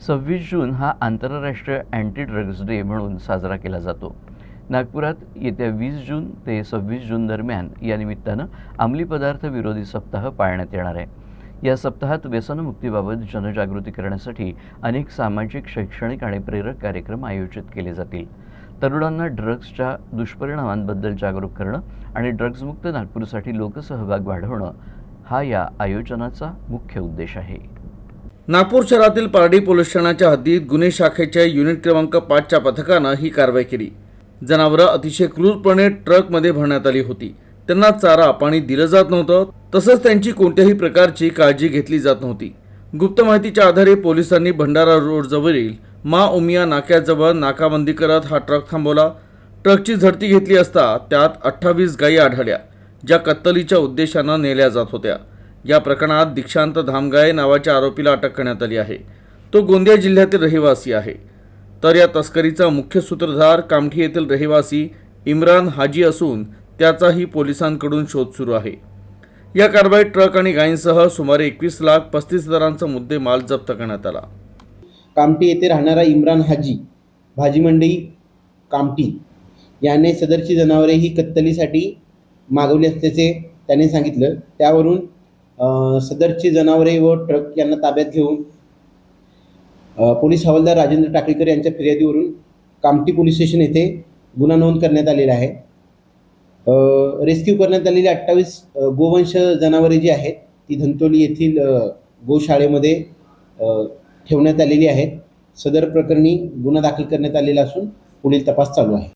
26 जून हा आंतरराष्ट्रीय anti drugs day म्हणून साजरा केला जातो। नागपुरात येत्या 20 जून ते 26 जून दरम्यान या निमित्तानं अंमली पदार्थ विरोधी सप्ताह पाळण्यात येणार आहे। या सप्ताहात व्यसनमुक्तीबाबत जनजागृती करण्यासाठी अनेक सामाजिक, शैक्षणिक आणि प्रेरक कार्यक्रम आयोजित केले जातील। तरुणांना ड्रग्सच्या दुष्परिणामांबद्दल जागरूक करणं आणि ड्रग्जमुक्त नागपूरसाठी लोकसहभाग वाढवणं हा या आयोजनाचा मुख्य उद्देश आहे। नागपूर शहरातील पारडी पोलीस स्टेशनच्या हद्दीत गुन्हे शाखेच्या युनिट क्रमांक 5च्या पथकानं ही कारवाई केली। जनावरं अतिशय क्रूरपणे ट्रकमध्ये भरण्यात आली होती। त्यांना चारा पाणी दिलं जात नव्हतं, तसंच त्यांची कोणत्याही प्रकारची काळजी घेतली जात नव्हती। गुप्त माहितीच्या आधारे पोलिसांनी भंडारा रोड जवळील मा उमिया नाक्याजवळ नाकाबंदी करत हा ट्रक थांबवला। ट्रकची झडती घेतली असता त्यात 28 गायी आढळल्या, ज्या कत्तलीच्या उद्देशानं नेल्या जात होत्या। या प्रकरणात दीक्षांत धामगाय नावाच्या आरोपीला अटक करण्यात आली आहे। तो गोंदिया जिल्ह्यातील रहिवासी आहे। तर या तस्करीचा मुख्य सूत्रधार कामठी येथील रहिवासी इम्रान हाजी असून त्याचाही पोलिसांकडून शोध सुरू आहे। या कारवाईत ट्रक आणि गायींसह सुमारे 21,35,000चा मुद्देमाल जप्त करण्यात आला। कामठी येथे राहणारा इम्रान हाजी, भाजी मंडई कामठी याने सदरची जनावरे ही कत्तलीसाठी मागवली असल्याचे त्याने सांगितलं। त्यावरून सदरची जनावरे व ट्रक यांना ताब्यात घेऊन पोलीस हवालदार राजेंद्र टाकळीकर यांच्या फिर्यादीवरून कामठी पोलीस स्टेशन येथे गुन्हा नोंद करण्यात आलेला आहे। रेस्क्यू करण्यात आलेली 28 गोवंश जनावरे जी आहेत ती धंतोली येथील गोशाळेमध्ये ठेवण्यात आलेली आहेत। सदर प्रकरणी गुन्हा दाखल करण्यात आलेला असून पुढील तपास चालू आहे।